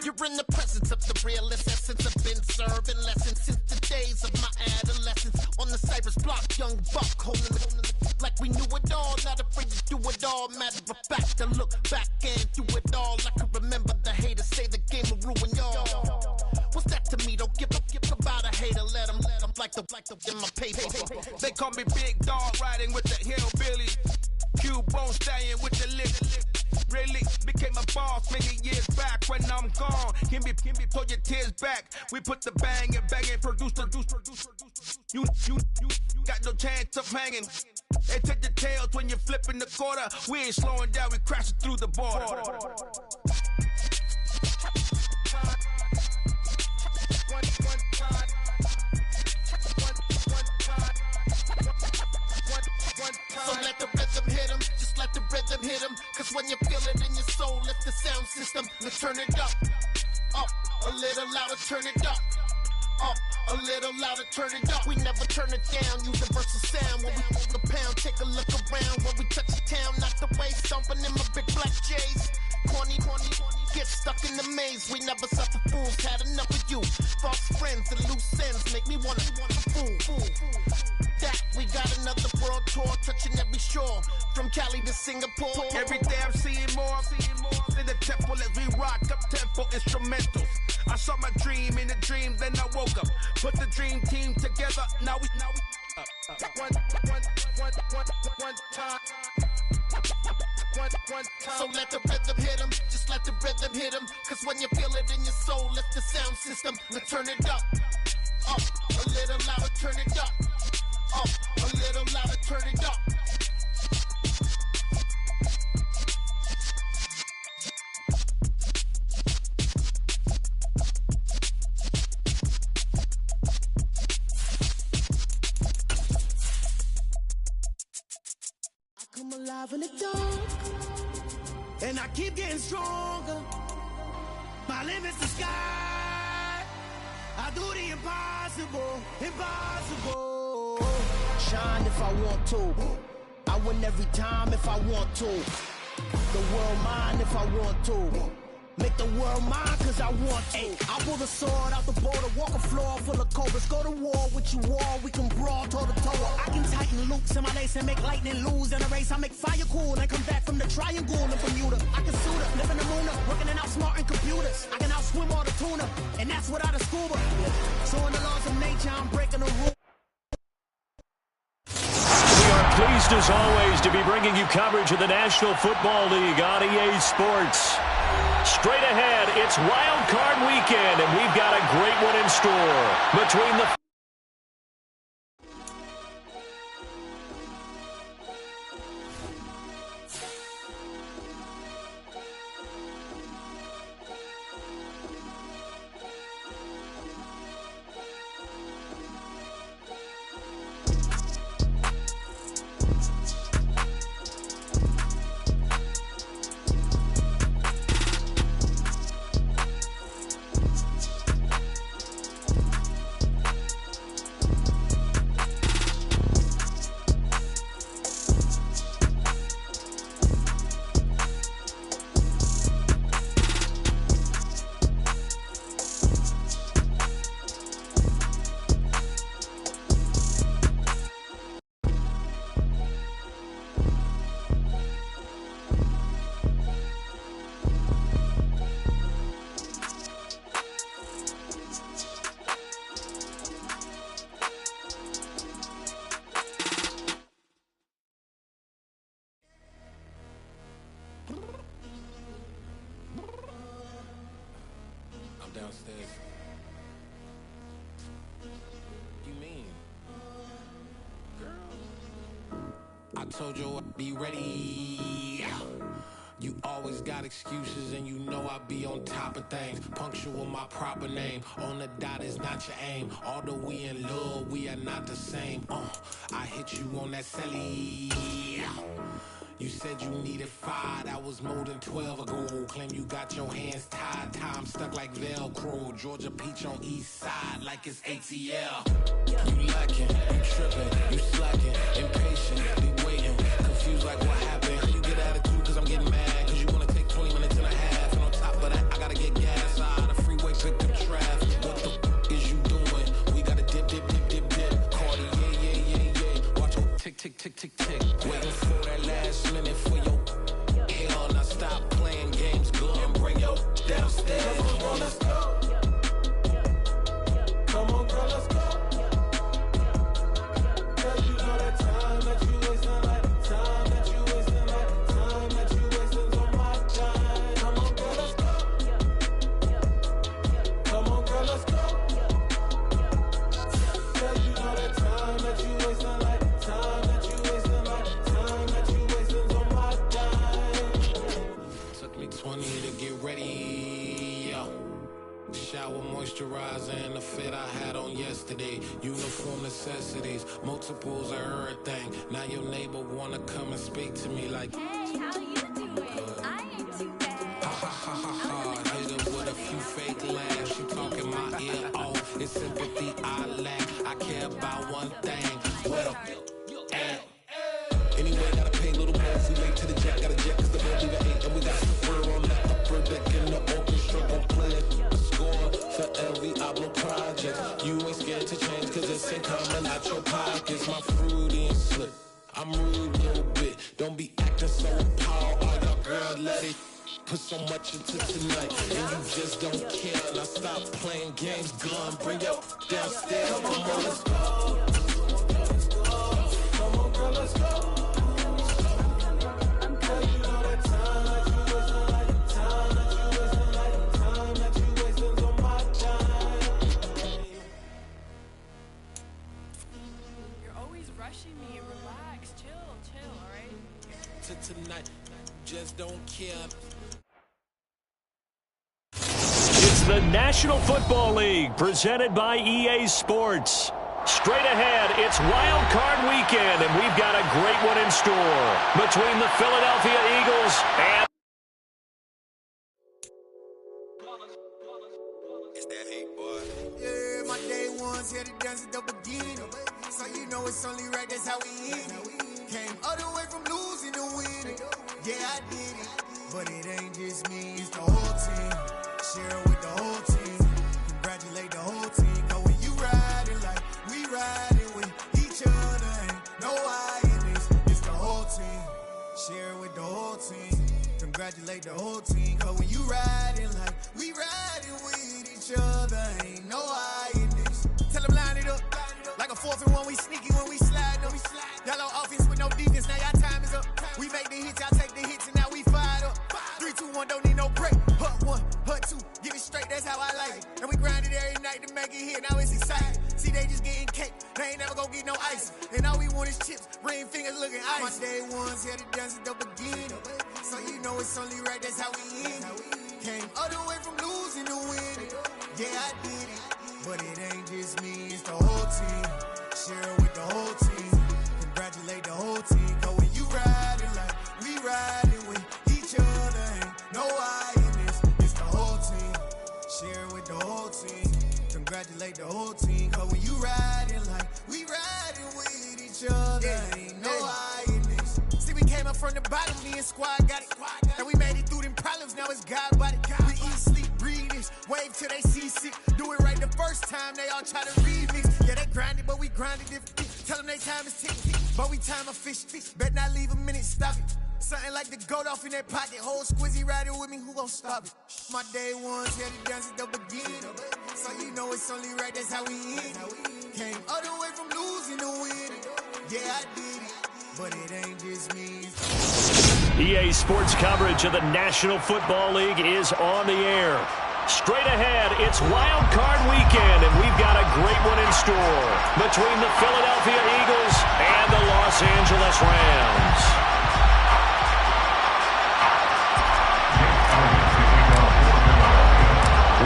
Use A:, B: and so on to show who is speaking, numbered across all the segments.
A: You're in the presence of the realest essence. I've been serving lessons since the days of my adolescence. On the Cypress block, young buck holding it like we knew it all. Not afraid to do it all. Matter of fact, to look back and do it all. I can remember the haters say the game will ruin y'all. What's that to me? Don't give about a hater. Let them like the in my paper.
B: They call me Big Dog, riding with the hillbilly. Q-Bone stallion with the lip. Really became a boss many years back. When I'm gone, can be pull your tears back. We put the bang and produce. You got no chance of hanging. They take the tails when you're flipping the quarter. We ain't slowing down, we crashing through the border.
A: So let the rhythm hit him, just let the rhythm hit him. Cause when you feel it in your soul, lift the sound system. Let's turn it up, a little louder, turn it up, a little louder, turn it up. We never turn it down, universal sound. When we move the pound, take a look around. When we touch the town, knock the way, stomping in my big black J's. Corny, get stuck in the maze. We never suffer fools, had enough of you. False friends and loose ends make me wanna fool. That we got another world tour, touching every shore, from Cali to Singapore.
B: Every day I'm seeing more in the temple as we rock up tempo instrumentals. I saw my dream in a dream, then I woke up. Put the dream team together. Now we one time.
A: So let the rhythm hit him, just let the rhythm hit him. Cause when you feel it in your soul, lift the sound system. Let's turn it up, a little louder, turn it up, a little louder, turn it up.
C: I'm alive in the dark, and I keep getting stronger. My limit's the sky. I do the impossible. Shine if I want to. I win every time if I want to. The world mine if I want to. Make the world mine cause I want to. I pull the sword out the border, walk a floor full of cobras. Go to war with you all, we can brawl toe to toe. I can tighten loops in my lace and make lightning lose in a race. I make fire cool and come back from the triangle in Bermuda. I can suit up, live in the moon up, working and outsmarting computers. I can outswim all the tuna, and that's without a scuba. So in the laws of nature, I'm breaking the rules.
D: We are pleased as always to be bringing you coverage of the National Football League on EA Sports. Straight ahead, it's Wild Card Weekend, and we've got a great one in store between the
E: downstairs. You mean? Girl, I told you I'd be ready. You always got excuses and you know I be on top of things. Punctual my proper name. On the dot is not your aim. Although we in love, we are not the same. I hit you on that celly. You said you needed 5, that was more than 12 ago. Claim you got your hands tied, time stuck like Velcro. Georgia peach on east side like it's ATL. You lacking, you tripping, you slacking, impatient, be waiting, confused like what happened. You get attitude cause I'm getting mad, cause you wanna take 20 minutes and a half. And on top of that, I gotta get gas. Shower moisturizer and the fit I had on yesterday. Uniform necessities, multiples of everything. Now your neighbor wanna come and speak to me like,
F: hey, how you doing? I ain't too bad.
E: ha ha ha ha ha. Hit her with a few fake laughs. She talking my ear off. It's sympathy I lack. I care about one thing. What up? Anyway, gotta pay a little more. If we late to the jet, gotta jet cause the bed we got 8 and we got fur on the upper deck in the orchestra. Gon' play a score for every album project. You ain't scared to change cause it's ain't coming out your pockets. My fruity and slip. I'm rude a little bit. Don't be acting so appalled. All y'all girl, let it put so much into tonight. And you just don't care. Now stop playing games, gun. Bring your downstairs. Come on, let's go. Come on, girl, let's go. Tonight, just don't care.
D: It's the National Football League presented by EA Sports. Straight ahead, it's Wild Card Weekend, and we've got a great one in store between the Philadelphia Eagles and...
G: It's that hate, boy.
A: Yeah, my day ones here to dance at the beginning. So you know it's only right, that's how we end it. Came all the way from losing to winning. Yeah, I did it. But it ain't just me, it's the whole team. Share it with the whole team. Congratulate the whole team. Cause when you riding like we riding with each other, ain't no I in this. It's the whole team. Share it with the whole team. Congratulate the whole team. Cause when you riding like we riding with each other, ain't no I in this. Tell them line it up. Like a 4th and 1, we sneaky when we slide them. Y'all on offense with no defense, now y'all time is up. We make the hits, y'all take the hits, and now we fired up. 3, 2, 1, don't need no break. Hut 1, hut 2, get it straight, that's how I like it. And we grind it every night to make it hit, now it's exciting. See, they just getting cake, they ain't never gonna get no ice. And all we want is chips, ring fingers looking ice. My day ones here to dance at the beginning. So you know it's only right, that's how we end it. Came all the way from losing to winning. Yeah, I did it. But it ain't just me, it's the whole team. Share it with the whole team. Congratulate the whole team. Cause when you riding like we riding with each other, ain't no I in this. It's the whole team. Share it with the whole team. Congratulate the whole team. Cause when you riding like we riding with each other, ain't no I in this. See, we came up from the bottom, me and squad got it. And we made it through them problems, now it's God body. We eat, sleep, breathe this. Wave till they see sick. Do it right the first time, they all try to remix. Yeah, they grinded, but we grinded different. Tell them they time is ticking, but we time a fish. Bet not leave a minute, stop it. Something like the goat off in their pocket. Whole squizzy riding with me, who gon' stop it? My day ones here to dance at the beginning. So you know it's only right, that's how we end it. Came all the way from losing to winning. Yeah, I did it, but it ain't just me.
D: EA Sports coverage of the National Football League is on the air. Straight ahead, it's Wild Card Weekend, and we've got a great one in store between the Philadelphia Eagles and the Los Angeles Rams.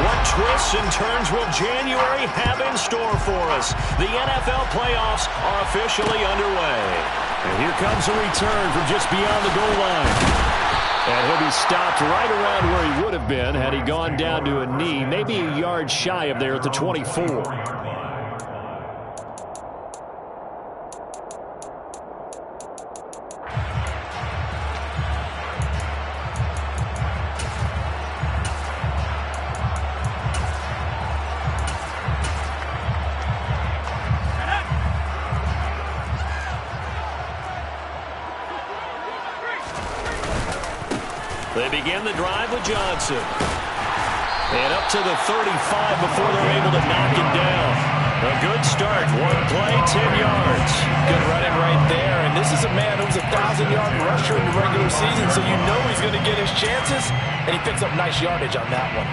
D: What twists and turns will January have in store for us? The NFL playoffs are officially underway. And here comes a return from just beyond the goal line. And he'll be stopped right around where he would have been had he gone down to a knee, maybe a yard shy of there at the 24. They begin the drive with Johnson. And up to the 35 before they're able to knock it down. A good start. One play, 10 yards.
H: Good running right there. And this is a man who's a 1,000-yard rusher in the regular season, so you know he's going to get his chances. And he picks up nice yardage on that one.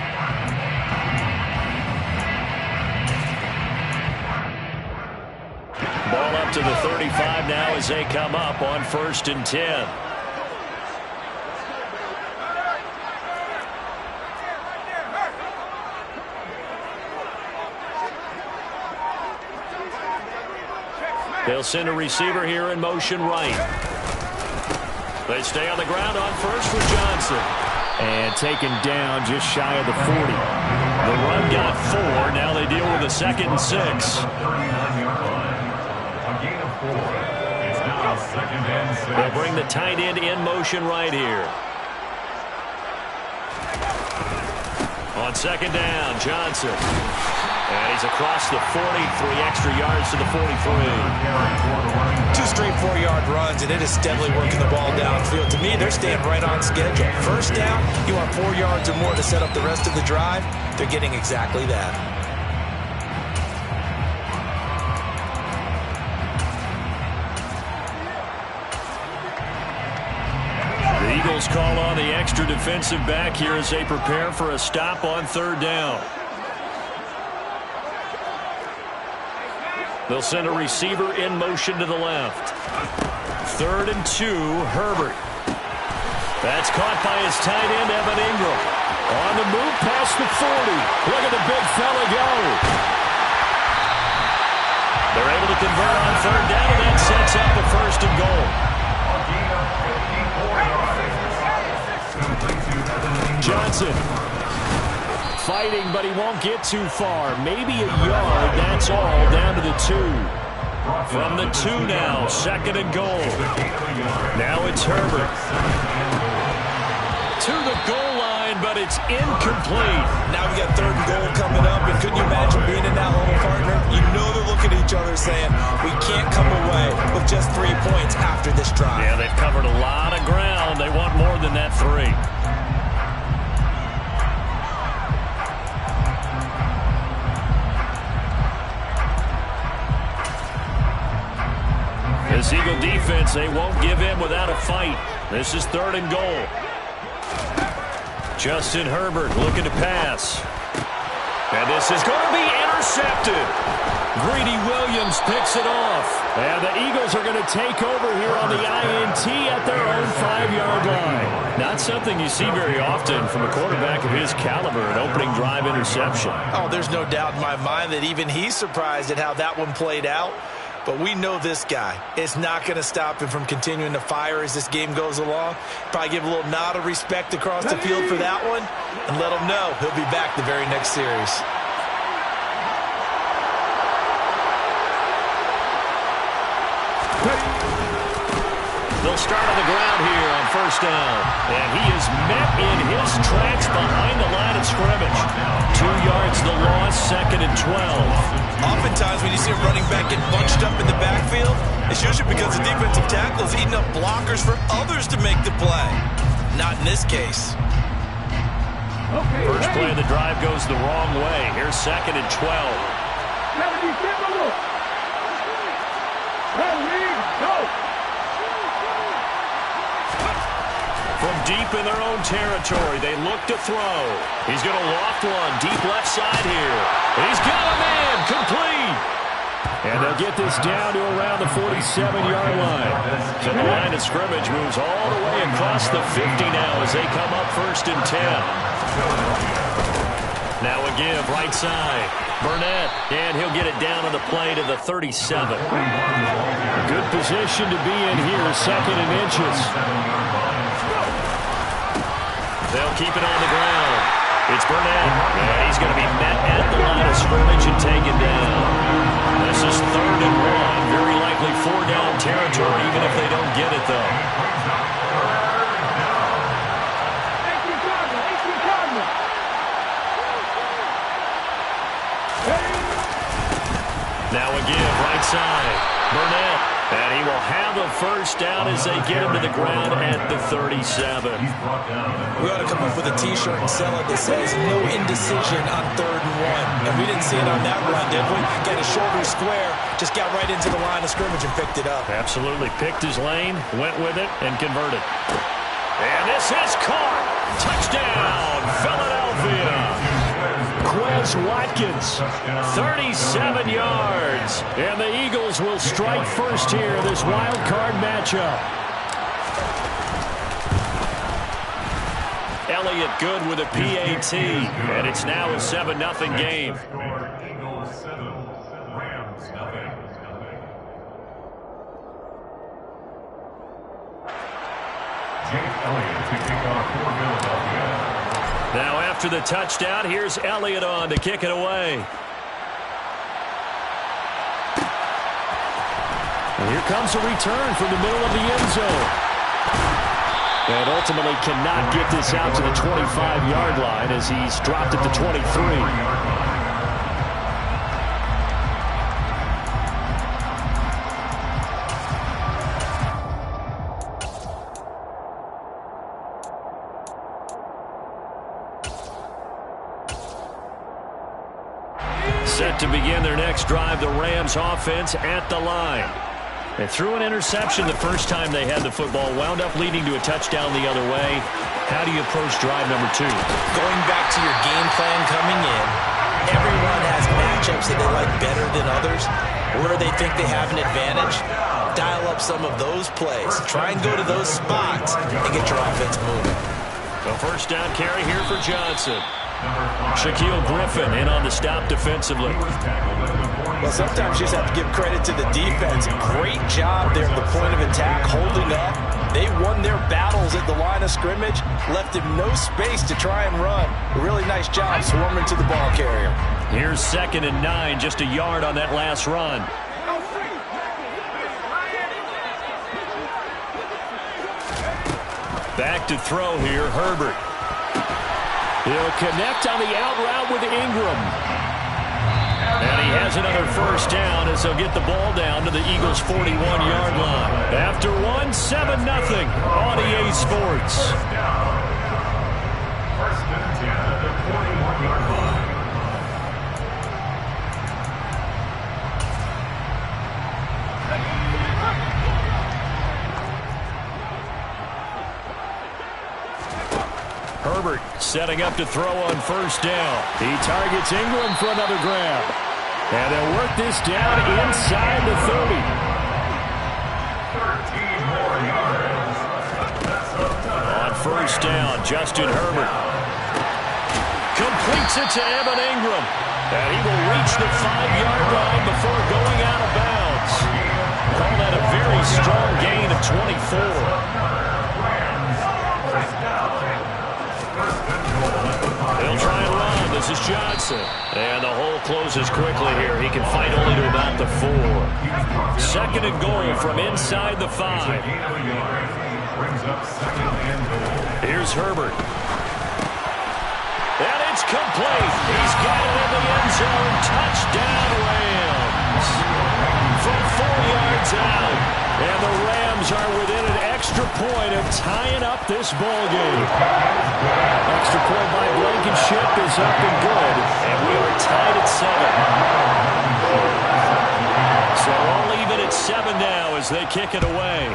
D: Ball up to the 35 now as they come up on 1st and 10. They'll send a receiver here in motion right. They stay on the ground on first for Johnson.
G: And taken down just shy of the 40.
D: The run got 4. Now they deal with a 2nd and 6. They'll bring the tight end in motion right here. On 2nd down, Johnson. And he's across the 40, 3 extra yards to the 43.
H: 2 straight 4-yard runs, and it is steadily working the ball downfield. To me, they're staying right on schedule. First down, you want 4 yards or more to set up the rest of the drive. They're getting exactly that.
D: The Eagles call on the extra defensive back here as they prepare for a stop on 3rd down. They'll send a receiver in motion to the left. 3rd and 2, Herbert. That's caught by his tight end, Evan Ingram. On the move past the 40. Look at the big fella go. They're able to convert on 3rd down, and that sets up a 1st and goal. Johnson. Fighting, but he won't get too far. Maybe a yard, that's all, down to the 2. From the 2 now, 2nd and goal. Now it's Herbert. To the goal line, but it's incomplete.
H: Now we got 3rd and goal coming up, and couldn't you imagine being in that hole, partner? You know they're looking at each other saying, we can't come away with just 3 points after this drive.
D: Yeah, they've covered a lot of ground. They want more than that 3. This Eagle defense, they won't give in without a fight. This is 3rd and goal. Justin Herbert looking to pass. And this is going to be intercepted. Greedy Williams picks it off. And the Eagles are going to take over here on the INT at their own 5-yard line. Not something you see very often from a quarterback of his caliber, an opening drive interception.
H: Oh, there's no doubt in my mind that even he's surprised at how that one played out. But we know this guy. It's not going to stop him from continuing to fire as this game goes along. Probably give a little nod of respect across the field for that one and let him know he'll be back the very next series.
D: They'll start on the ground here on 1st down. And he is met in his tracks behind the line of scrimmage. 2 yards the loss, 2nd and 12.
H: Oftentimes when you see a running back get bunched up in the backfield, it's usually because the defensive tackle is eating up blockers for others to make the play. Not in this case.
D: First play of the drive goes the wrong way. Here's 2nd and 12. From deep in their own territory, they look to throw. He's going to loft one deep left side here. He's got a man, complete. And they'll get this down to around the 47-yard line. So the line of scrimmage moves all the way across the 50 now as they come up 1st and 10. Now a give, right side. Burnett, and he'll get it down on the play to the 37. Good position to be in here, 2nd and inches. They'll keep it on the ground. It's Burnett, and he's going to be met at the line of scrimmage and taken down. This is 3rd and 1, very likely 4-down territory, even if they don't get it, though. Now a give, right side. Burnett, and he will have a 1st down as they get him to the ground at the 37.
H: We ought to come up with a T-shirt and sell it that says no indecision on 3rd and 1. And we didn't see it on that run, did we? Got his shoulder square, just got right into the line of scrimmage and picked it up.
D: Absolutely. Picked his lane, went with it, and converted. And this is caught. Touchdown, Philadelphia. Quez Watkins, 37 yards. And the Eagles will strike first here, this wild card matchup. Elliott good with a PAT, and it's now a 7-0 game. Now after the touchdown, here's Elliott on to kick it away. And here comes a return from the middle of the end zone. And ultimately cannot get this out to the 25-yard line as he's dropped at the 23. Set to begin their next drive, the Rams offense at the line. They threw an interception the first time they had the football, wound up leading to a touchdown the other way. How do you approach drive number 2?
H: Going back to your game plan coming in, everyone has matchups that they like better than others. Where they think they have an advantage, dial up some of those plays. Try and go to those spots and get your offense moving.
D: A first down carry here for Johnson. Shaquille Griffin in on the stop defensively.
H: Well, sometimes you just have to give credit to the defense. Great job there at the point of attack, holding up. They won their battles at the line of scrimmage, left him no space to try and run. A really nice job swarming to the ball carrier.
D: Here's 2nd and 9, just a yard on that last run. Back to throw here, Herbert. He'll connect on the out route with Ingram. And he has another first down as they'll get the ball down to the Eagles' 41-yard line. After 1, 7-0 on EA Sports. Herbert setting up to throw on first down. He targets Ingram for another grab. And they'll work this down inside the 30.
I: 13 more yards.
D: On first down, Justin Herbert completes it to Evan Ingram. And he will reach the 5-yard line before going out of bounds. Call that a very strong gain of 24. He'll try and run. This is Johnson. And the hole closes quickly here. He can fight only to about the 4. 2nd and goal from inside the 5. Here's Herbert. And it's complete. He's got it in the end zone. Touchdown, Rams. From 4 yards out. And the Rams are within an extra point of tying up this ball game. Extra point by Blankenship is up and good. And we are tied at 7. So all even at 7 now as they kick it away.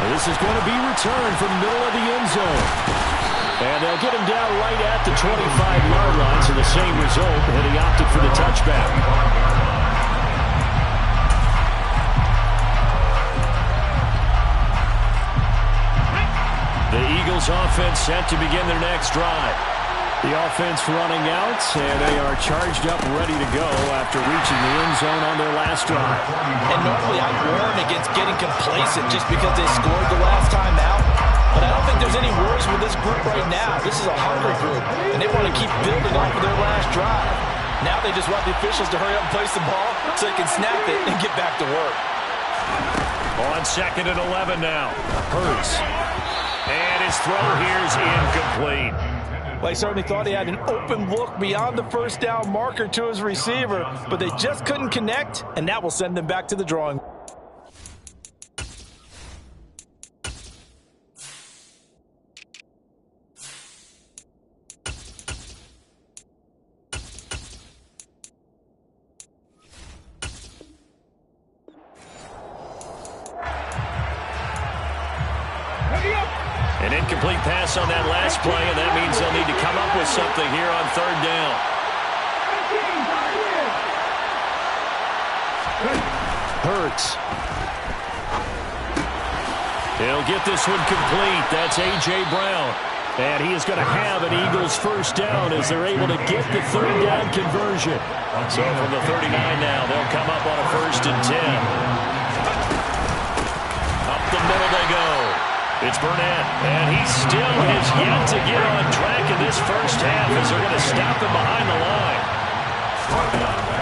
D: And this is going to be returned from the middle of the end zone. And they'll get him down right at the 25-yard line, so the same result, and he opted for the touchback. The Eagles offense set to begin their next drive. The offense running out, and they are charged up, ready to go after reaching the end zone on their last drive.
H: And normally I warn against getting complacent just because they scored the last time out. But I don't think there's any worries with this group right now. This is a hungry group, and they want to keep building off of their last drive. Now they just want the officials to hurry up and place the ball so they can snap it and get back to work.
D: On 2nd and 11 now. Hurts. And his throw here is incomplete.
H: Well, he certainly thought he had an open look beyond the first down marker to his receiver, but they just couldn't connect, and that will send them back to the drawing board.
D: An incomplete pass on that last play, and that means they'll need to come up with something here on 3rd down. Hurts. He'll get this one complete. That's A.J. Brown. And he is going to have an Eagles first down as they're able to get the 3rd down conversion. So from the 39 now, they'll come up on a 1st and 10. the middle they go. It's Burnett, and he still has yet to get on track in this first half as they're going to stop him behind the line.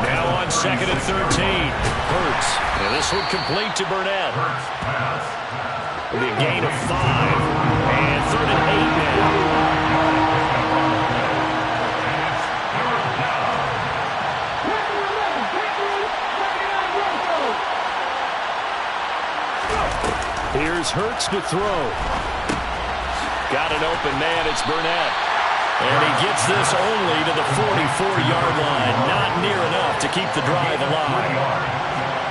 D: Now on 2nd and 13. Hurts. And this one complete to Burnett. It'll be a gain of 5. And 3rd and 8 now. Here's Hurts to throw. Got an open man. It's Burnett. And he gets this only to the 44-yard line. Not near enough to keep the drive alive.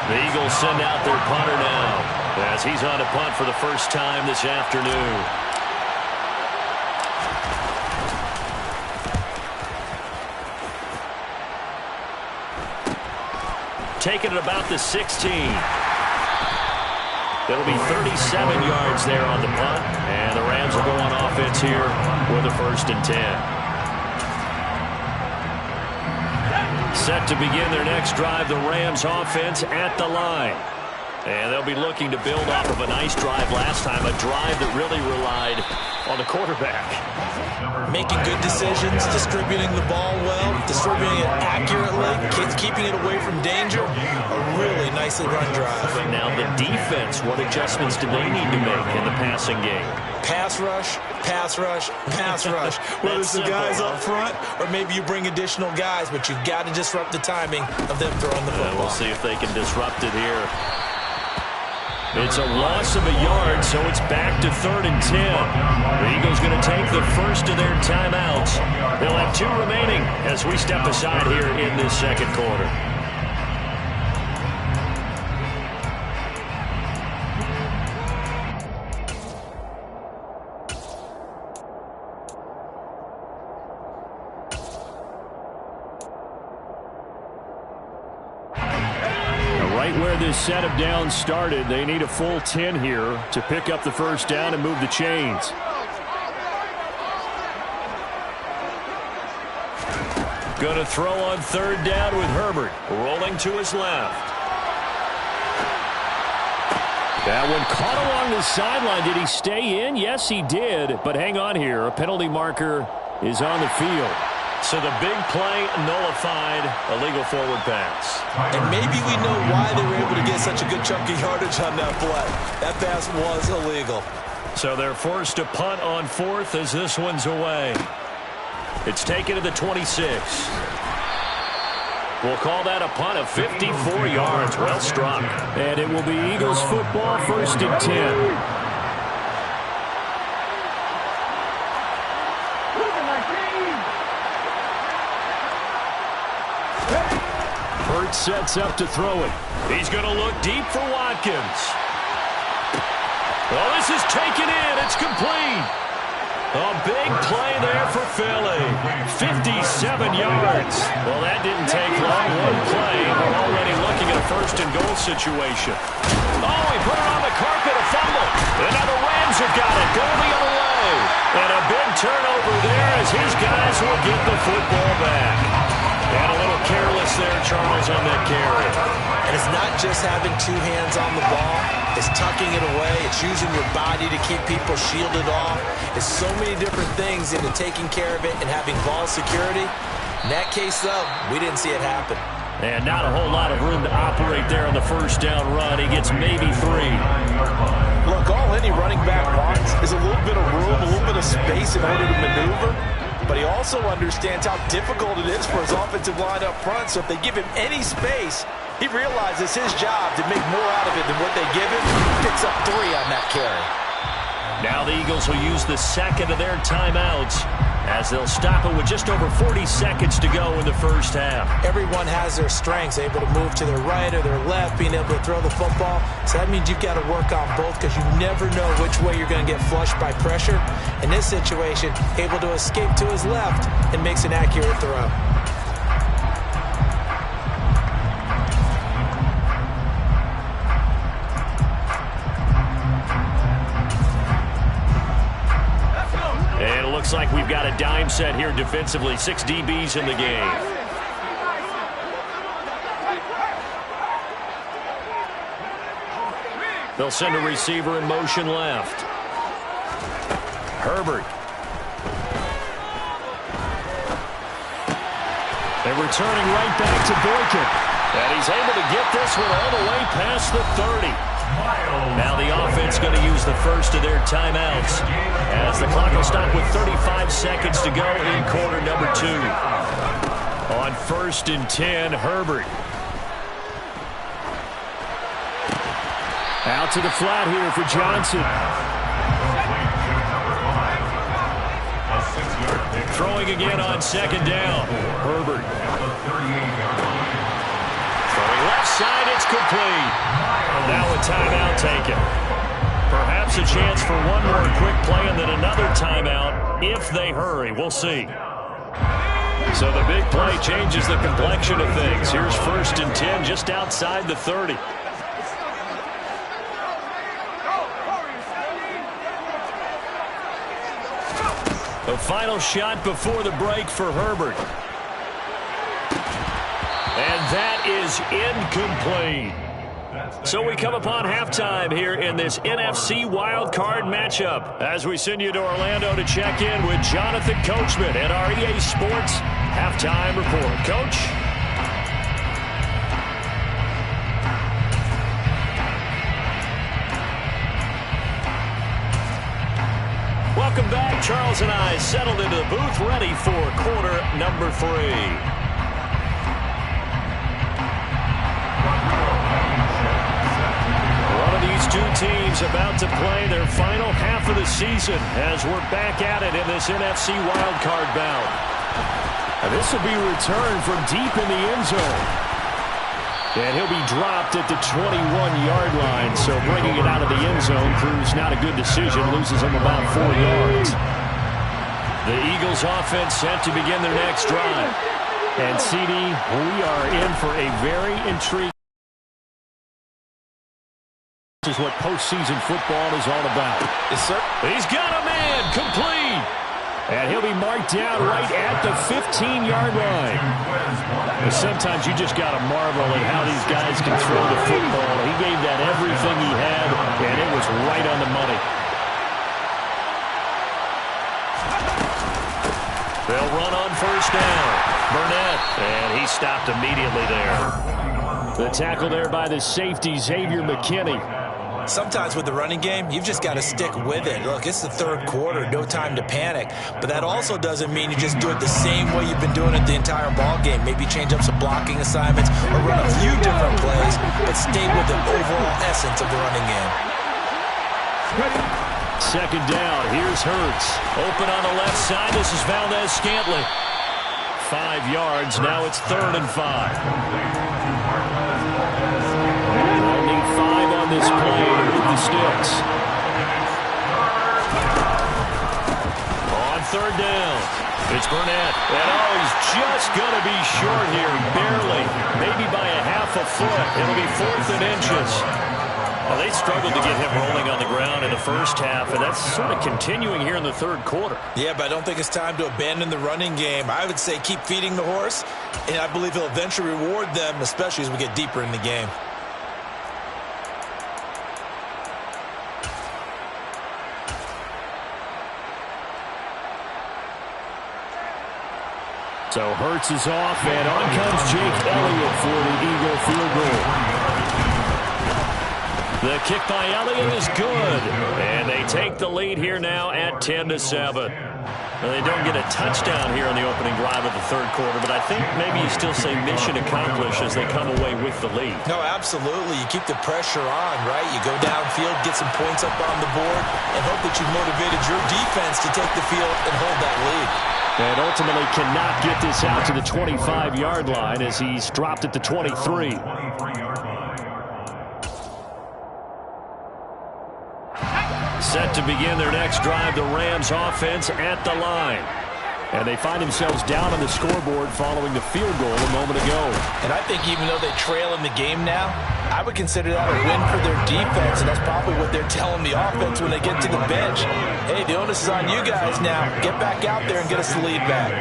D: The Eagles send out their punter now as he's on a punt for the first time this afternoon. Taking it about the 16. It'll be 37 yards there on the punt, and the Rams will go on offense here with a 1st and 10. Set to begin their next drive, the Rams offense at the line. And they'll be looking to build off of a nice drive last time, a drive that really relied on the quarterback.
H: Making good decisions, distributing the ball well, distributing it accurately, keeping it away from danger. A really nicely run drive.
D: Now the defense, what adjustments do they need to make in the passing game?
H: Pass rush, pass rush, pass rush. Whether it's the guys up front or maybe you bring additional guys, but you've got to disrupt the timing of them throwing the football.
D: We'll see if they can disrupt it here. It's a loss of a yard, so it's back to 3rd and 10. The Eagles going to take the first of their timeouts. They'll have 2 remaining as we step aside here in this second quarter. This set of downs started. They need a full 10 here to pick up the first down and move the chains. Going to throw on 3rd down with Herbert. Rolling to his left. That one caught along the sideline. Did he stay in? Yes, he did. But hang on here. A penalty marker is on the field. So the big play nullified, a legal forward pass.
H: And maybe we know why they were able to get such a good chunk of yardage on that play. That pass was illegal.
D: So they're forced to punt on 4th as this one's away. It's taken to the 26. We'll call that a punt of 54 yards. Well struck. And it will be Eagles football, 1st and 10. Sets up to throw it. He's going to look deep for Watkins. Well, this is taken in. It's complete. A big play there for Philly. 57 yards. Well, that didn't take long. One play. We're already looking at a 1st and goal situation. Oh, he put it on the carpet. A fumble. And now the Rams have got it. Going the other way. And a big turnover there as his guys will get the football back. And a little careless there, Charles, on that carry.
H: And it's not just having 2 hands on the ball. It's tucking it away. It's using your body to keep people shielded off. It's so many different things into taking care of it and having ball security. In that case, though, we didn't see it happen.
D: And not a whole lot of room to operate there on the 1st down run. He gets maybe 3.
H: Look, all any running back wants is a little bit of room, a little bit of space in order to maneuver. But he also understands how difficult it is for his offensive line up front. So if they give him any space, he realizes his job to make more out of it than what they give him. He picks up 3 on that carry.
D: Now the Eagles will use the 2nd of their timeouts as they'll stop it with just over 40 seconds to go in the first half.
H: Everyone has their strengths, able to move to their right or their left, being able to throw the football. So that means you've got to work on both because you never know which way you're going to get flushed by pressure. In this situation, able to escape to his left and makes an accurate throw.
D: And it looks like we've got a dime set here defensively. 6 DBs in the game. They'll send a receiver in motion left. Herbert. They're returning right back to Boykin. And he's able to get this one all the way past the 30. Now the offense going to use the first of their timeouts as the clock will stop with 35 seconds to go in quarter number 2. On 1st and 10, Herbert. Out to the flat here for Johnson. Throwing again on 2nd down. Herbert. Throwing left side, it's complete. Now a timeout taken. Perhaps a chance for one more quick play and then another timeout if they hurry. We'll see. So the big play changes the complexion of things. Here's 1st and 10 just outside the 30. The final shot before the break for Herbert. And that is incomplete. So we come upon halftime here in this NFC wildcard matchup as we send you to Orlando to check in with Jonathan Coachman at our EA Sports halftime report. Coach? Welcome back. Charles and I settled into the booth ready for quarter number 3. One of these two teams about to play their final half of the season as we're back at it in this NFC wildcard bout. And this will be returned from deep in the end zone. And he'll be dropped at the 21-yard line, so bringing it out of the end zone proves not a good decision, loses him about 4 yards. The Eagles offense set to begin their next drive. And CD, we are in for a very intriguing. This is what postseason football is all about.
H: Yes, sir.
D: He's got a man, complete. And he'll be marked down right at the 15-yard line. And sometimes you just got to marvel at how these guys can throw the football. He gave that everything he had, and it was right on the money. They'll run on 1st down. Burnett, and he stopped immediately there. The tackle there by the safety, Xavier McKinney.
H: Sometimes with the running game, you've just got to stick with it. Look, it's the 3rd quarter, no time to panic. But that also doesn't mean you just do it the same way you've been doing it the entire ball game. Maybe change up some blocking assignments or run a few different plays, but stay with the overall essence of the running game.
D: 2nd down, here's Hurts. Open on the left side, this is Valdez-Scantling. 5 yards, now it's 3rd and 5. This play with the sticks. On 3rd down, it's Burnett. And he's just going to be short here, barely. Maybe by a half a foot. It'll be 4th and inches. Well, they struggled to get him rolling on the ground in the first half, and that's sort of continuing here in the 3rd quarter.
H: Yeah, but I don't think it's time to abandon the running game. I would say keep feeding the horse, and I believe he'll eventually reward them, especially as we get deeper in the game.
D: So Hurts is off, and on comes Jake Elliott for the Eagle field goal. The kick by Elliott is good, and they take the lead here now at 10-7. Well, they don't get a touchdown here on the opening drive of the 3rd quarter, but I think maybe you still say mission accomplished as they come away with the lead.
H: No, absolutely. You keep the pressure on, right? You go downfield, get some points up on the board, and hope that you've motivated your defense to take the field and hold that lead.
D: And ultimately cannot get this out to the 25-yard line as he's dropped at the 23. Set to begin their next drive, the Rams offense at the line. And they find themselves down on the scoreboard following the field goal a moment ago.
H: And I think even though they trail in the game now, I would consider that a win for their defense, and that's probably what they're telling the offense when they get to the bench. Hey, the onus is on you guys now. Get back out there and get us the lead back.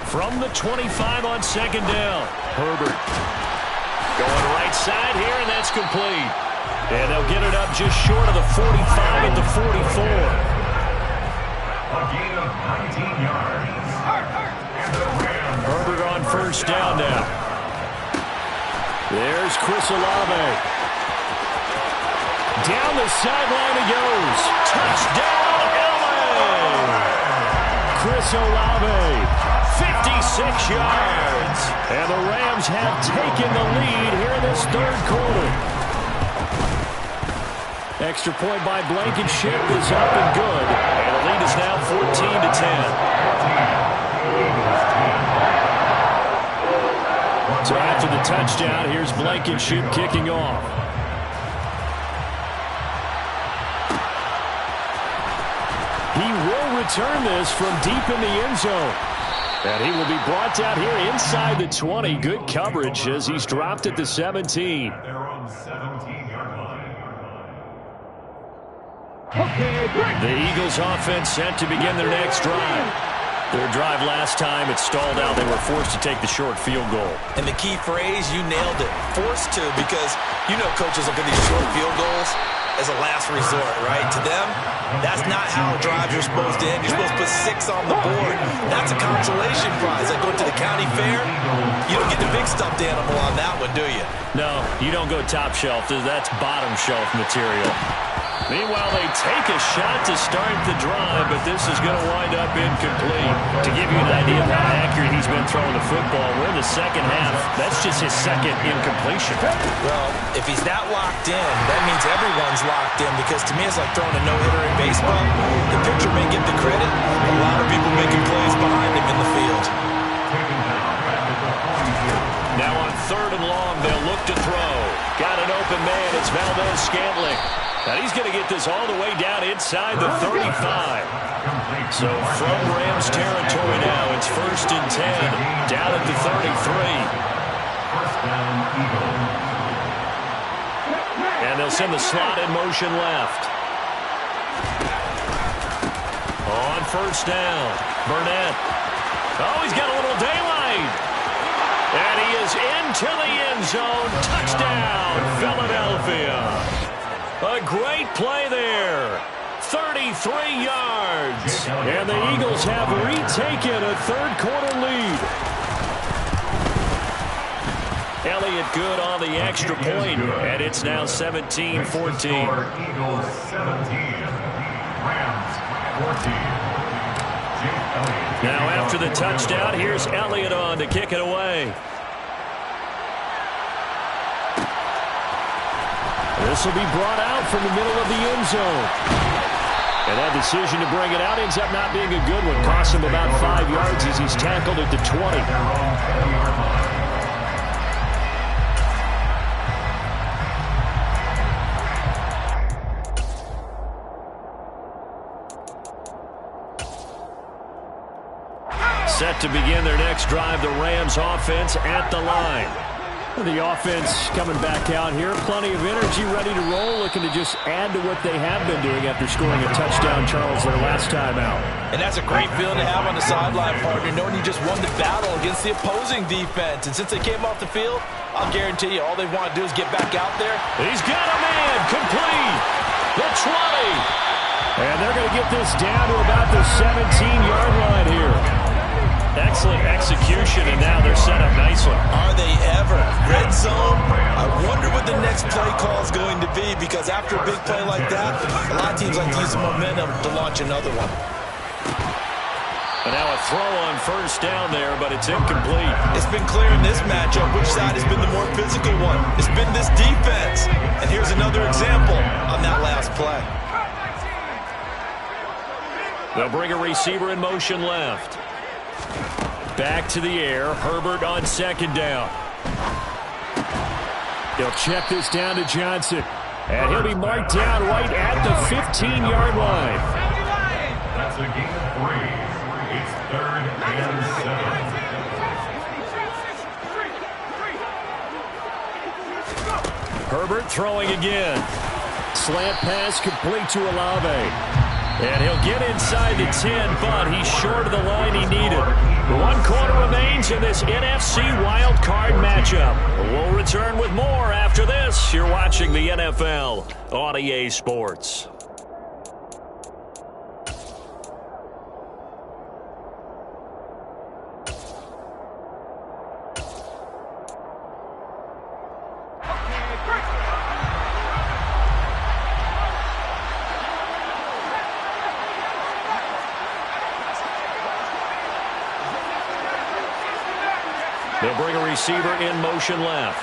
D: From the 25 on 2nd down, Herbert. Going right side here, and that's complete. And they'll get it up just short of the 45 at the 44.
I: A gain of 19 yards.
D: Herbert on first down now. There's Chris Olave. Down the sideline he goes. Touchdown, LA! Chris Olave, 56 yards. And the Rams have taken the lead here in this third quarter. Extra point by Blankenship is up and good. And the lead is now 14-10. So after the touchdown, here's Blankenship kicking off. He will return this from deep in the end zone. And he will be brought down here inside the 20. Good coverage as he's dropped at the 17.
I: They're on the 17-yard line.
D: The Eagles offense set to begin their next drive. Their drive last time, it stalled out. They were forced to take the short field goal.
H: And the key phrase, you nailed it, forced to, because you know coaches look at these short field goals as a last resort, right? To them, that's not how drives are supposed to end. You're supposed to put 6 on the board. That's a consolation prize. Like going to the county fair, you don't get the big stuffed animal on that one, do you?
D: No, you don't go top shelf. That's bottom shelf material. Meanwhile, they take a shot to start the drive, but this is going to wind up incomplete. To give you an idea of how accurate he's been throwing the football, we're in the second half. That's just his second incompletion.
H: Well, if he's that locked in, that means everyone's locked in, because to me it's like throwing a no-hitter in baseball. The pitcher may get the credit. A lot of people making plays behind him in the field.
D: Now on 3rd and long, they'll look to throw. Got an open man. It's Valdez-Scantling. And he's going to get this all the way down inside the 35. So from Rams territory now, it's 1st and 10, down at the 33.
I: First down, Eagles.
D: And they'll send the slot in motion left. On 1st down, Burnett. Oh, he's got a little daylight. And he is into the end zone. Touchdown, Philadelphia. A great play there. 33 yards. And the Eagles have retaken a third-quarter lead. Elliott good on the extra point, and it's now 17-14.
I: Eagles 17, Rams 14.
D: Now after the touchdown, here's Elliott on to kick it away. This will be brought out from the middle of the end zone. And that decision to bring it out ends up not being a good one. Costs him about 5 yards as he's tackled at the 20. Set to begin their next drive, the Rams offense at the line. The offense coming back out here. Plenty of energy, ready to roll, looking to just add to what they have been doing after scoring a touchdown, Charles, their last time out.
H: And that's a great feeling to have on the sideline, partner, knowing you just won the battle against the opposing defense. And since they came off the field, I'll guarantee you all they want to do is get back out there.
D: He's got a man, complete, the 20. And they're going to get this down to about the 17-yard line here. Excellent execution, and now they're set up nicely.
H: Are they ever? Red zone? I wonder what the next play call is going to be, because after a big play like that, a lot of teams like to use the momentum to launch another one.
D: And now a throw on 1st down there, but it's incomplete.
H: It's been clear in this matchup which side has been the more physical one. It's been this defense. And here's another example on that last play.
D: They'll bring a receiver in motion left. Back to the air. Herbert on 2nd down. They'll check this down to Johnson. And he'll be marked down right at the 15-yard line.
I: That's a gain of 3. It's 3rd and 7.
D: Herbert throwing again. Slant pass complete to Olave. And he'll get inside the 10, but he's short of the line he needed. 1 quarter remains in this NFC wild card matchup. We'll return with more after this. You're watching the NFL on EA Sports. They'll bring a receiver in motion left.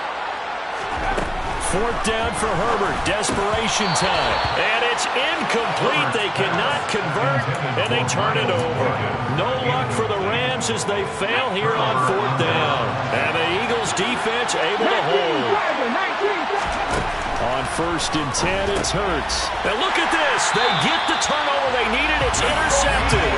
D: 4th down for Herbert. Desperation time. And it's incomplete. They cannot convert, and they turn it over. No luck for the Rams as they fail here on 4th down. And the Eagles defense able to hold. On 1st and 10, it's Hurts. And look at this. They get the turnover they needed. It's intercepted.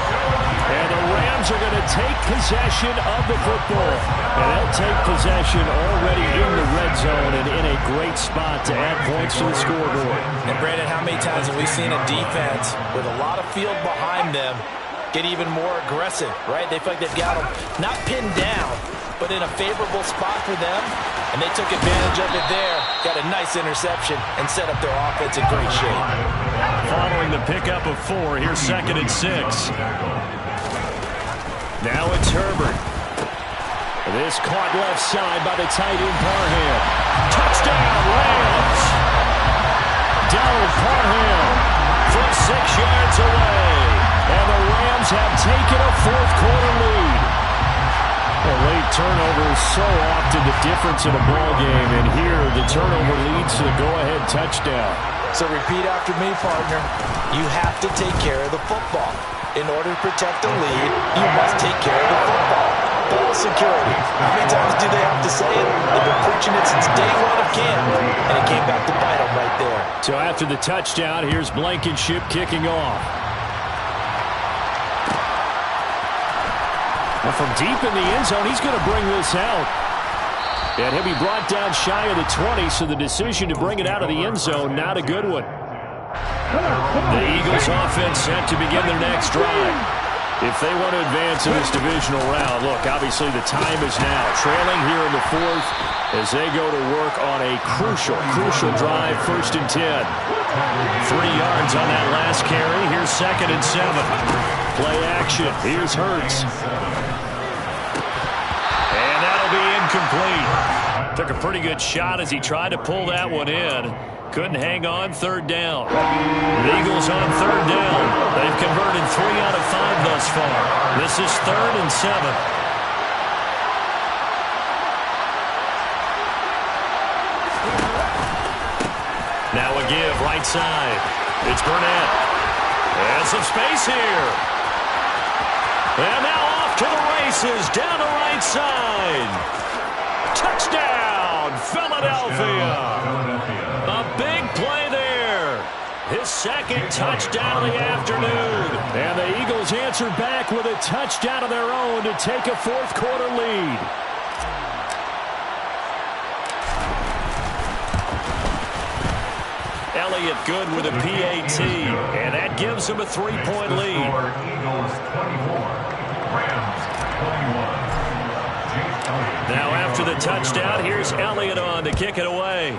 D: And the Rams are going to take possession of the football. And they'll take possession already in the red zone and in a great spot to add points to the scoreboard.
H: And Brandon, how many times have we seen a defense with a lot of field behind them get even more aggressive, right? They feel like they've got them not pinned down, but in a favorable spot for them. And they took advantage of it there. Got a nice interception and set up their offense in great shape.
D: Following the pickup of 4, here's 2nd and 6. Now it's Herbert. This caught left side by the tight end Parham. Touchdown, Rams! Donald Parham from 6 yards away. And the Rams have taken a 4th quarter lead. A late turnover is so often the difference in a ball game, and here the turnover leads to the go-ahead touchdown.
H: So repeat after me, partner. You have to take care of the football. In order to protect the lead, you must take care of the football. Ball security. How many times do they have to say it? They've been preaching it since day 1 of camp, and it came back to bite them right there.
D: So after the touchdown, here's Blankenship kicking off. Well, from deep in the end zone, he's going to bring this out. And he'll be brought down shy of the 20, so the decision to bring it out of the end zone, not a good one. The Eagles offense set to begin their next drive. If they want to advance in this divisional round, look, obviously the time is now. Trailing here in the 4th as they go to work on a crucial drive, 1st and 10. 3 yards on that last carry. Here's 2nd and 7. Play action. Here's Hurts. And that'll be incomplete. Took a pretty good shot as he tried to pull that one in. Couldn't hang on 3rd down. The Eagles on 3rd down. They've converted 3 out of 5 thus far. This is 3rd and 7. Now a give right side. It's Burnett. And some space here. And now off to the races down the right side. Touchdown, Philadelphia. A big play there. His 2nd touchdown of the afternoon. And the Eagles answer back with a touchdown of their own to take a 4th quarter lead. Elliott good with a PAT. And that gives him a 3-point lead.
I: Eagles 24, Rams 21.
D: Now after the touchdown, here's Elliott on to kick it away.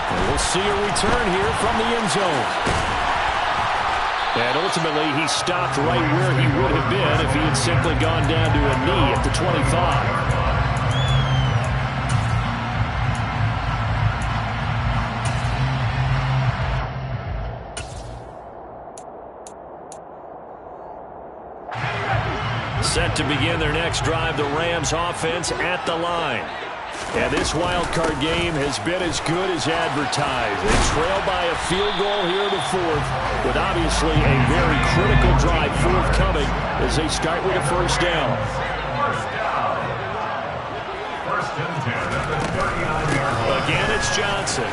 D: And we'll see a return here from the end zone. And ultimately, he stopped right where he would have been if he had simply gone down to a knee at the 25. Set to begin their next drive, the Rams offense at the line. And this wild card game has been as good as advertised. They trail by a field goal here in the 4th, with obviously a very critical drive forthcoming as they start with a 1st down. Again, it's Johnson.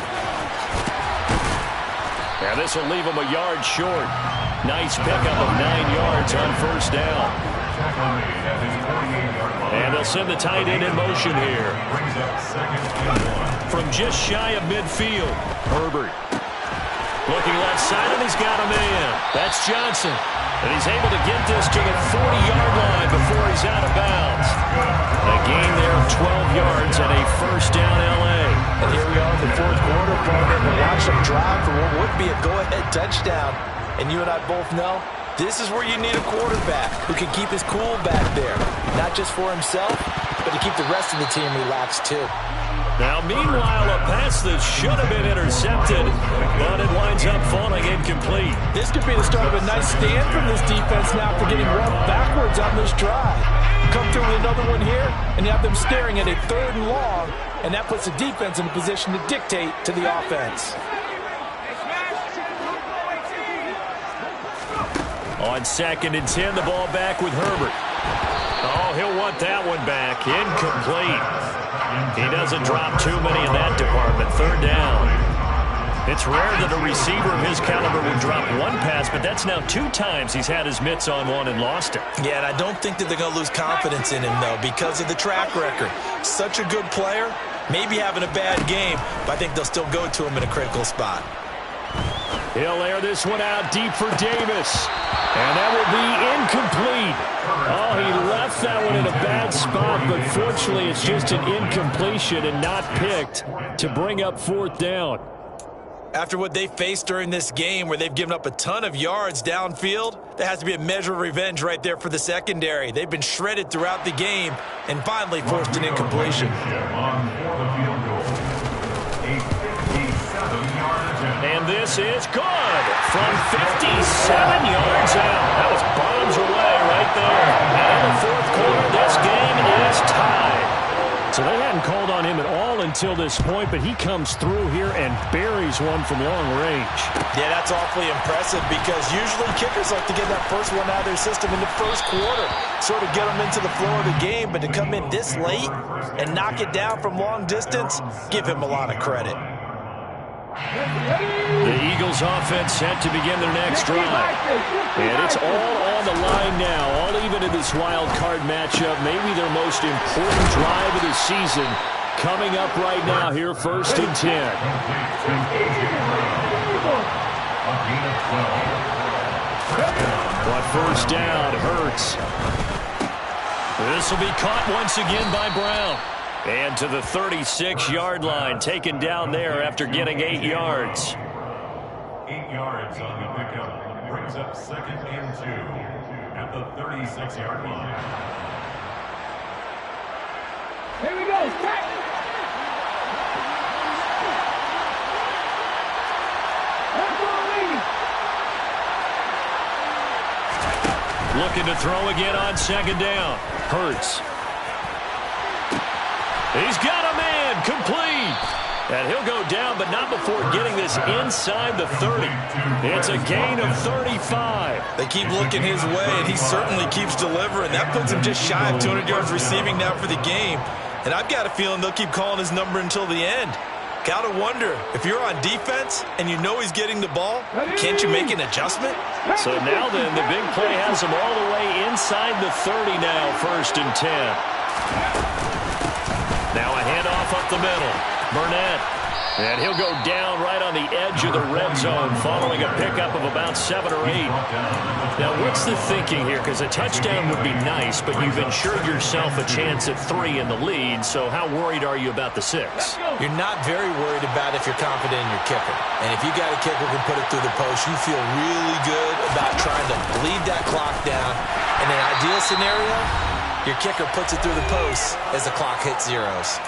D: And this will leave him a yard short. Nice pickup of 9 yards on 1st down. And they'll send the tight end in motion here. From just shy of midfield, Herbert. Looking left side, and he's got a man. That's Johnson. And he's able to get this to the 40-yard line before he's out of bounds. A gain there of 12 yards and a first down L.A.
H: And here we are in the fourth quarter, and watch them drive for what would be a go-ahead touchdown. And you and I both know this is where you need a quarterback who can keep his cool back there. Not just for himself, but to keep the rest of the team relaxed too.
D: Now, meanwhile, a pass that should have been intercepted, but it winds up falling incomplete.
H: This could be the start of a nice stand from this defense now after getting run backwards on this drive. Come through with another one here, and you have them staring at a 3rd and long, and that puts the defense in a position to dictate to the offense.
D: On 2nd and 10, the ball back with Herbert. Oh, he'll want that one back. Incomplete. He doesn't drop too many in that department. 3rd down. It's rare that a receiver of his caliber would drop one pass, but that's now 2 times he's had his mitts on one and lost it.
H: Yeah, and I don't think that they're going to lose confidence in him, though, because of the track record. Such a good player, maybe having a bad game, but I think they'll still go to him in a critical spot.
D: He'll air this one out deep for Davis. And that will be incomplete. Oh, he left that one in a bad spot, but fortunately it's just an incompletion and not picked to bring up 4th down.
H: After what they faced during this game where they've given up a ton of yards downfield, there has to be a measure of revenge right there for the secondary. They've been shredded throughout the game and finally forced an incompletion.
D: And this is good from 57 yards out. That was bombs away right there. And in the 4th quarter, this game is tied. So they hadn't called on him at all until this point, but he comes through here and buries one from long range.
H: Yeah, that's awfully impressive because usually kickers like to get that first one out of their system in the 1st quarter, sort of get them into the flow of the game, but to come in this late and knock it down from long distance, give him a lot of credit.
D: The Eagles offense set to begin their next drive. And it's all on the line now, all even in this wild card matchup. Maybe their most important drive of the season coming up right now here, 1st and 10. But first down, Hurts. This will be caught once again by Brown. And to the 36-yard line, taken down there after getting 8 yards.
I: 8 yards on the pickup brings up 2nd and 2 at the 36-yard line.
J: Here we go.
D: Looking to throw again on 2nd down. Hurts. He's got a man, complete. And he'll go down, but not before getting this inside the 30. It's a gain of 35.
H: They keep looking his way, and he certainly keeps delivering. That puts him just shy of 200 yards receiving now for the game. And I've got a feeling they'll keep calling his number until the end. Gotta wonder, if you're on defense and you know he's getting the ball, can't you make an adjustment?
D: So now then, the big play has him all the way inside the 30 now, 1st and 10. Now a handoff up the middle. Burnett. And he'll go down right on the edge of the red zone following a pickup of about 7 or 8. Now, what's the thinking here? Because a touchdown would be nice, but you've ensured yourself a chance at 3 in the lead, so how worried are you about the 6?
H: You're not very worried about if you're confident in your kicker. And if you got a kicker who can put it through the post, you feel really good about trying to bleed that clock down. In an ideal scenario, your kicker puts it through the post as the clock hits zeros.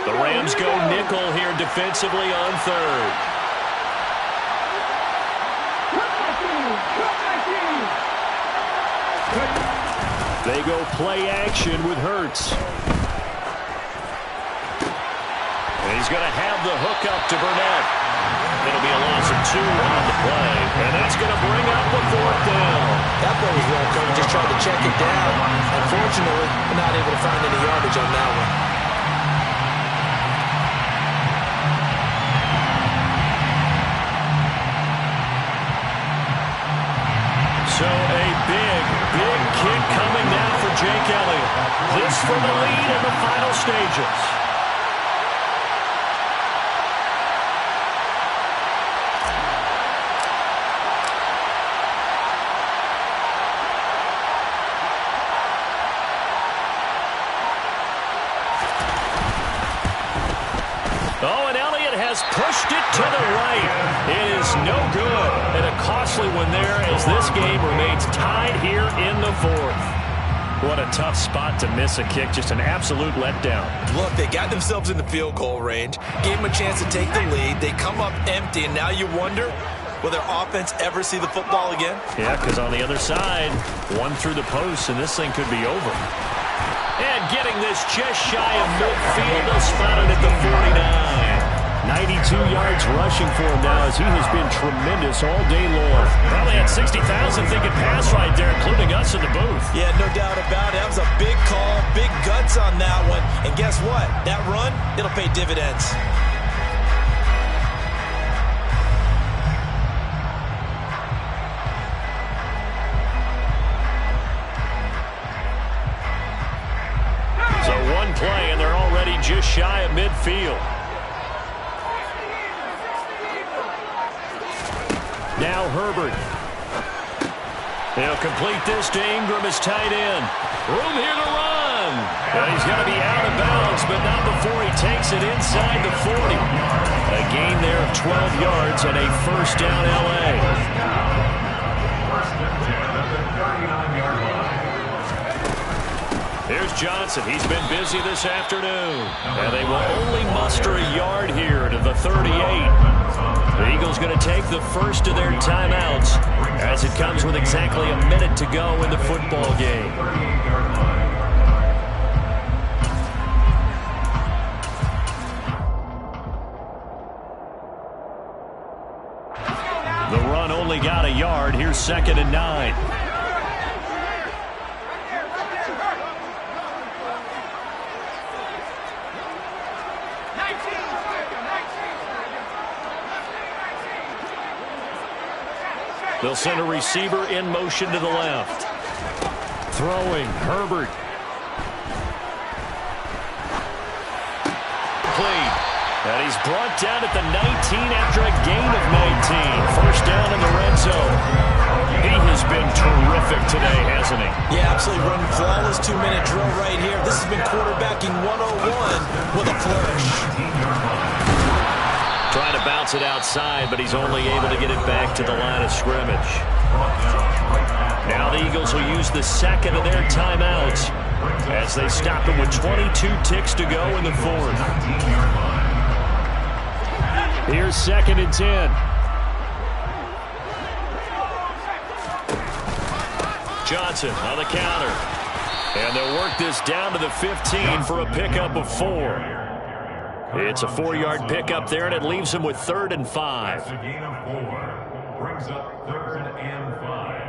D: The Rams go nickel here defensively on 3rd. They go play action with Hurts. And he's going to have the hook up to Burnett. It'll be a loss of 2 on the play. And that's going to bring up the 4th down.
H: That play was well covered, just tried to check it down. Unfortunately, not able to find any yardage on that one.
D: So a big kick coming down for for the lead in the final stages. Oh, and Elliott has pushed it to the right. It is no good. And a costly one there as this game remains tied here in the fourth. What a tough spot to miss a kick. Just an absolute letdown.
H: Look, they got themselves in the field goal range, gave them a chance to take the lead. They come up empty, and now you wonder, will their offense ever see the football again?
D: Yeah, because on the other side, one through the post, and this thing could be over. And getting this just shy of midfield, they'll spot it at the 49. 92 yards rushing for him now as he has been tremendous all day long. Probably had 60,000 thinking pass right there, including us in the booth.
H: Yeah, no doubt about it. That was a big call, big guts on that one. And guess what? That run, it'll pay dividends.
D: So one play, and they're already just shy of midfield. Now Herbert. He'll complete this to Ingram as tight end. Room here to run. And he's going to be out of bounds, but not before he takes it inside the 40. A gain there of 12 yards and a first down L.A.
I: First and 10 at the 39-yard line.
D: Here's Johnson. He's been busy this afternoon. And they will only muster a yard here to the 38. The Eagles going to take the first of their timeouts as it comes with exactly a minute to go in the football game. The run only got a yard. Here's 2nd and 9. They'll send a receiver in motion to the left. Throwing, Herbert. Complete. And he's brought down at the 19 after a gain of 19. First down in the red zone. He has been terrific today, hasn't he?
H: Yeah, absolutely running flawless 2-minute drill right here. This has been quarterbacking 101 with a flourish.
D: Trying to bounce it outside, but he's only able to get it back to the line of scrimmage. Now the Eagles will use the second of their timeouts as they stop him with 22 ticks to go in the fourth. Here's 2nd and 10. Johnson on the counter. And they'll work this down to the 15 for a pickup of 4. It's a 4-yard pickup there, and it leaves him with 3rd and 5.
I: That's a gain of 4. Brings up 3rd and 5.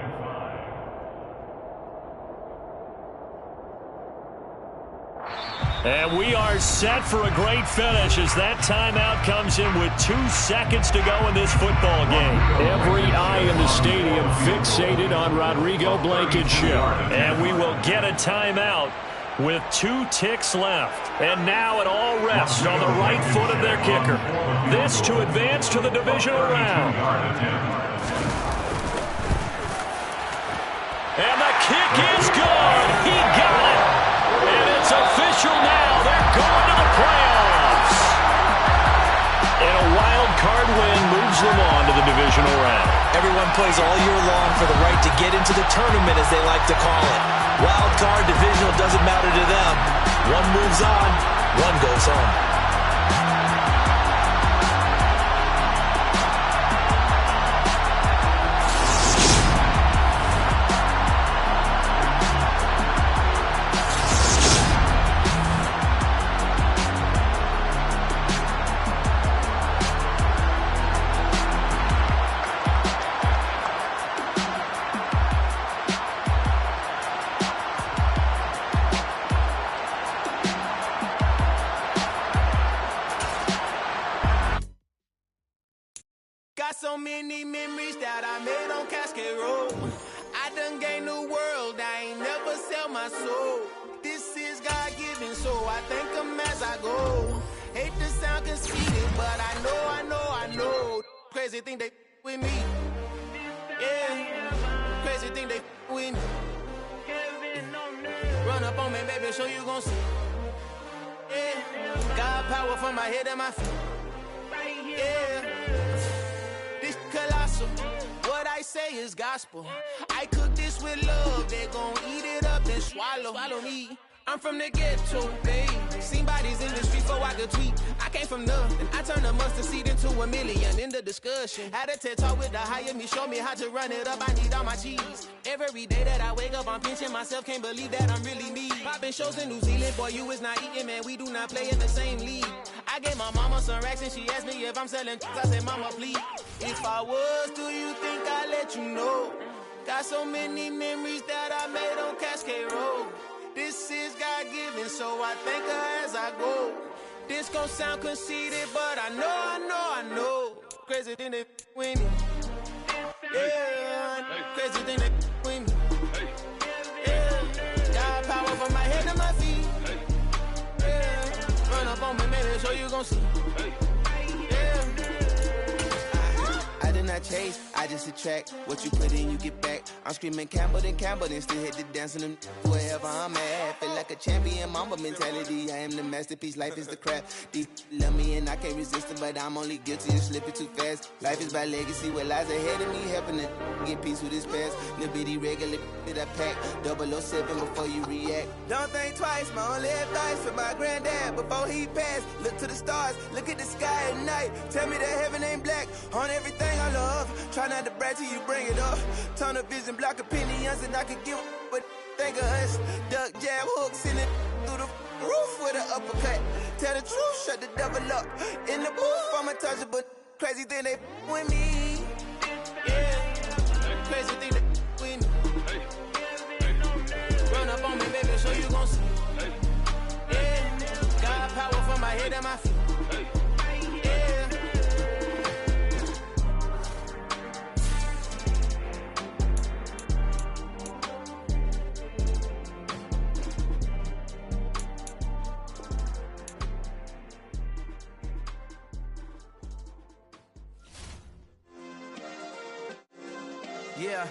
D: And we are set for a great finish as that timeout comes in with 2 seconds to go in this football game. Every eye in the stadium fixated on Rodrigo Blankenship. And we will get a timeout with 2 ticks left. And now it all rests on the right foot of their kicker. This to advance to the divisional round. And the kick is good. He got it. And it's official now. They're going to the playoffs. And a wild card win moves them on to the divisional round.
H: Everyone plays all year long for the right to get into the tournament, as they like to call it. Wild card, divisional, doesn't matter to them. One moves on, one goes home.
E: Got so many memories that I made on Cascade Road. I done gained the world, I ain't never sell my soul. This is God
C: conceited, but I know. Crazy thing they with me. Yeah. Crazy thing they with me. Run up on me, baby, show you gon' see. Yeah. God power from my head and my feet. Yeah. This colossal. What I say is gospel. I cook this with love. They gon' eat it up and swallow me. I'm from the ghetto, babe. Seen bodies in the street before I could tweet. I came from nothing. I turned a mustard seed into $1 million in the discussion. Had a TED talk with the hire me, show me how to run it up. I need all my cheese. Every day that I wake up, I'm pinching myself. Can't believe that I'm really me. Popping shows in New Zealand, boy, you is not eating, man. We do not play in the same league. I gave my mama some racks and she asked me if I'm selling. I said, mama, please. If I was, do you think I'd let you know? Got so many memories that I made on Cascade Road. This is God-given, so I thank her as I go. This gon' sound conceited, but I know. Crazy thing they with me. Yeah, crazy thing they with me. Yeah, got power from my head to my feet. Yeah, run up on me, maybe so you gon' see. Yeah. I did not chase, I just attract. What you put in, you get back. I'm screaming Campbell, then still hit the dance and wherever I'm at. Feel like a champion, mamba mentality. I am the masterpiece, life is the craft. Deep love me and I can't resist it, but I'm only guilty of slipping too fast. Life is by legacy, what lies ahead of me, helping to get peace with this past. Little bitty regular that I pack, 007 before you react. Don't think twice, my only advice for my granddad before he passed. Look to the stars, look at the sky at night. Tell me that heaven ain't black on everything I love. Try not to brag till you bring it up. Tunnel vision, block opinions, and I could give but think of us. Duck jab hooks in it through the roof with an uppercut. Tell the truth, shut the devil up. In the booth, I'm untouchable. Crazy thing they with me. Yeah, crazy thing they with me. Run up on me, baby, so you gon' see. Yeah, got power from my head and my feet. Yeah,